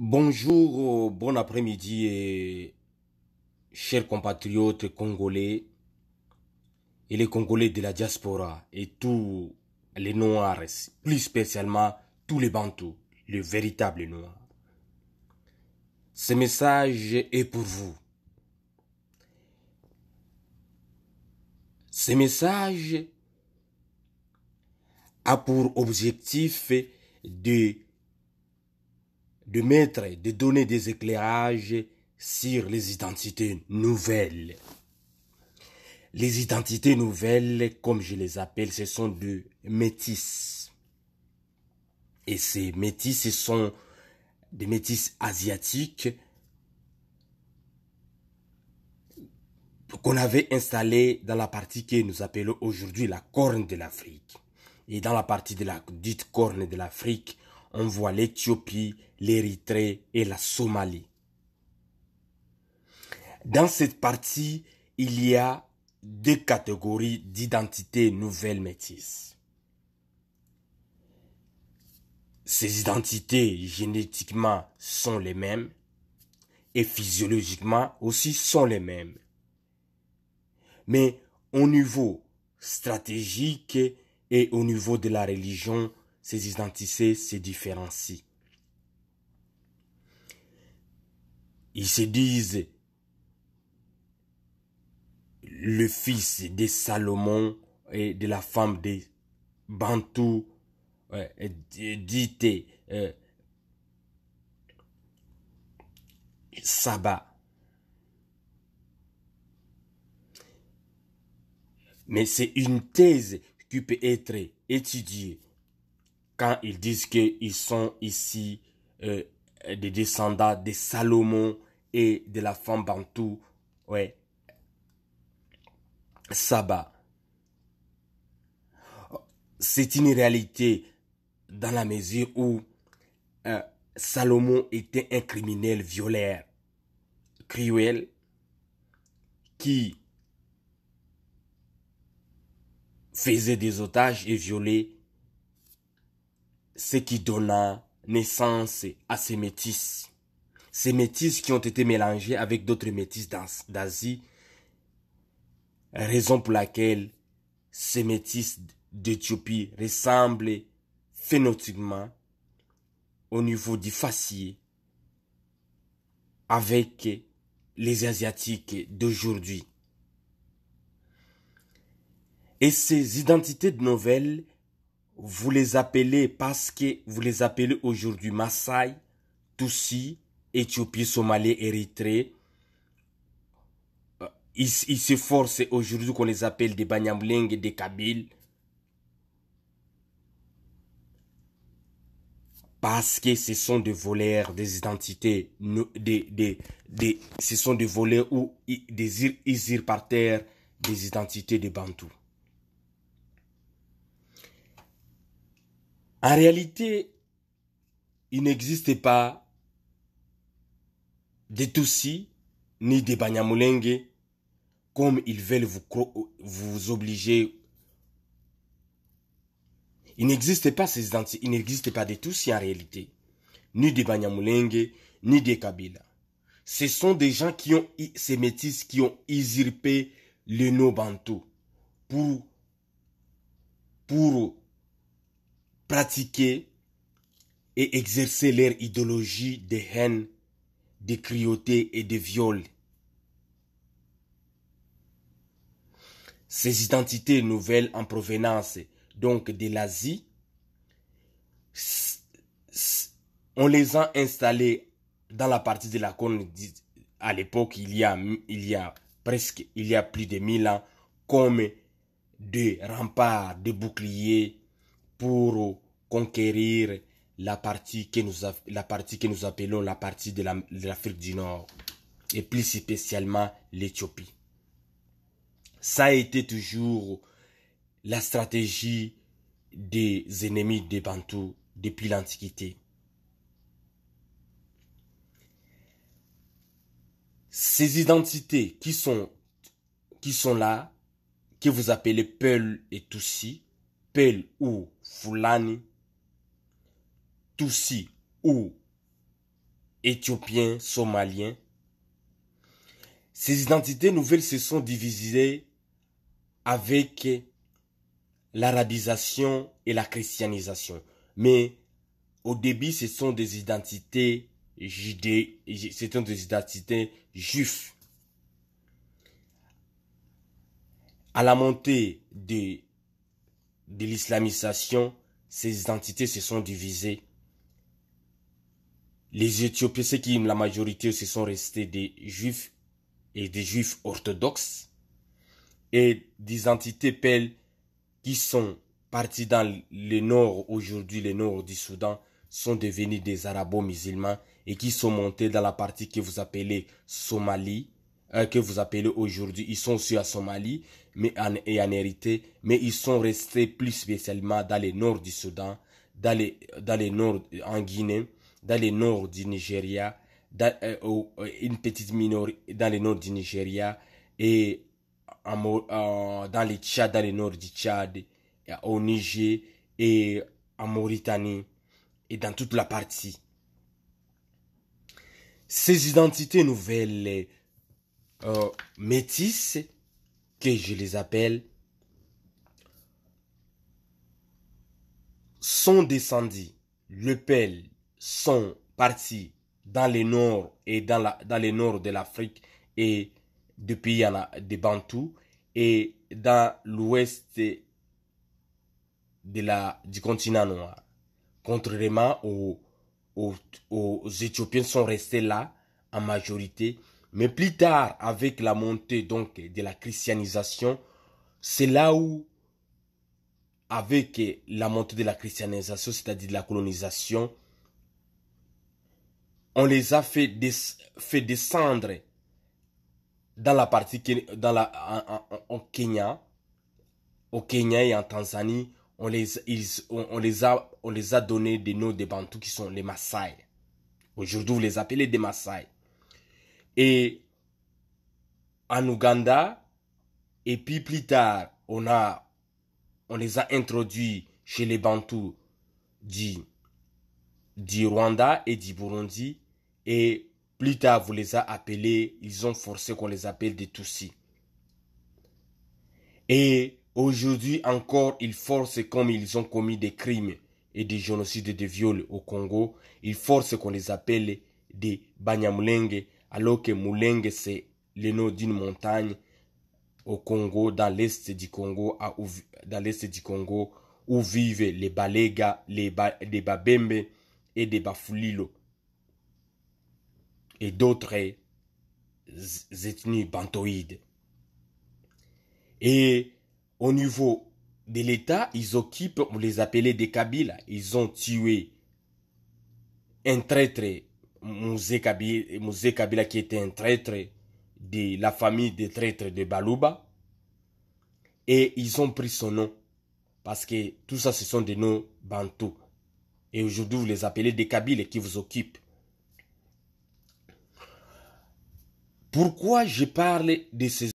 Bonjour, bon après-midi et chers compatriotes congolais et les Congolais de la diaspora et tous les Noirs, plus spécialement tous les Bantous, le véritable Noir. Ce message est pour vous. Ce message a pour objectif de de donner des éclairages sur les identités nouvelles. Les identités nouvelles, comme je les appelle, ce sont de métis. Et ces métis, ce sont des métis asiatiques qu'on avait installés dans la partie que nous appelons aujourd'hui la Corne de l'Afrique. Et dans la partie de la dite Corne de l'Afrique, on voit l'Éthiopie, l'Érythrée et la Somalie. Dans cette partie, il y a deux catégories d'identités nouvelles métisses. Ces identités génétiquement sont les mêmes et physiologiquement aussi sont les mêmes. Mais au niveau stratégique et au niveau de la religion, ces identités se différencient. Ils se disent le fils de Salomon et de la femme de Bantou, dite Saba. Mais c'est une thèse qui peut être étudiée quand ils disent qu'ils sont ici des descendants de Salomon et de la femme Bantou, Saba. C'est une réalité dans la mesure où Salomon était un criminel violeur, cruel, qui faisait des otages et violait, ce qui donna naissance à ces métis. Ces métis qui ont été mélangés avec d'autres métis d'Asie, raison pour laquelle ces métis d'Éthiopie ressemblent phénotypiquement au niveau du faciès avec les Asiatiques d'aujourd'hui. Et ces identités nouvelles, vous les appelez parce que vous les appelez aujourd'hui Maasai, Tutsi, Éthiopie, Somalie, Érythrée. Ils s'efforcent aujourd'hui qu'on les appelle des Banyamulenge et des Kabyles. Parce que ce sont des voleurs des identités, ce sont des voleurs ou des usurpateurs des identités des Bantous. En réalité, il n'existe pas de Tutsi ni de Banyamulenge comme ils veulent vous obliger. Il n'existe pas ces identités, il n'existe pas de Tutsi en réalité, ni de Banyamulenge, ni de Kabila. Ce sont des gens qui ont, ces métis qui ont usurpé le nom Bantou pour pratiquer et exercer leur idéologie de haine, de cruauté et de viol. Ces identités nouvelles en provenance donc de l'Asie, on les a installées dans la partie de la Corne à l'époque, il y a plus de 1000 ans, comme des remparts, des boucliers pour conquérir la partie que nous appelons la partie de l'Afrique du Nord et plus spécialement l'Éthiopie. Ça a été toujours la stratégie des ennemis des Bantous depuis l'Antiquité. Ces identités qui sont là, que vous appelez Peul et Tutsi, Peul ou Fulani, Tutsi ou Éthiopiens, Somaliens. Ces identités nouvelles se sont divisées avec l'arabisation et la christianisation. Mais au début, ce sont des identités juives. À la montée de l'islamisation, ces identités se sont divisées. Les Éthiopiens, ceux qui, la majorité, se sont restés des juifs et des juifs orthodoxes. Et des entités pelles qui sont partis dans le nord, aujourd'hui le nord du Soudan, sont devenus des arabo-musulmans et qui sont montés dans la partie que vous appelez Somalie, que vous appelez aujourd'hui, ils sont aussi à Somalie et en hérité, mais ils sont restés plus spécialement dans le nord du Soudan, dans le nord en Guinée, dans le nord du Nigeria, une petite minorité dans le nord du Nigeria et dans le Tchad, dans le nord du Tchad, au Niger et en Mauritanie et dans toute la partie. Ces identités nouvelles métisses, que je les appelle, sont descendus. Le peuple sont partis dans le nord et dans le nord de l'Afrique et depuis il y en a des Bantous et dans l'ouest du continent noir. Contrairement aux Éthiopiens sont restés là en majorité. Mais plus tard, avec la montée donc de la christianisation, c'est là où, avec la montée de la christianisation, c'est-à-dire de la colonisation, on les a fait descendre dans la partie au Kenya et en Tanzanie. On les a donné des noms de Bantous qui sont les Maasai. Aujourd'hui, vous les appelez des Maasai. Et en Ouganda, et puis plus tard, on les a introduits chez les Bantous du Rwanda et du Burundi. Et plus tard, vous les a appelés, ils ont forcé qu'on les appelle des Tutsis. Et aujourd'hui encore, ils forcent, comme ils ont commis des crimes et des génocides et des viols au Congo, ils forcent qu'on les appelle des Banyamulenge, alors que Mulenge, c'est le nom d'une montagne au Congo, dans l'est du Congo, où vivent les Balega, les Babembe et des Bafulilo et d'autres ethnies bantoïdes. Et au niveau de l'État, ils occupent, on les appelait des Kabila. Ils ont tué un traître, Mouzé Kabila, qui était un traître de la famille des traîtres de Baluba. Et ils ont pris son nom. Parce que tout ça, ce sont des noms bantous. Et aujourd'hui, vous les appelez des Kabyles qui vous occupent. Pourquoi je parle de ces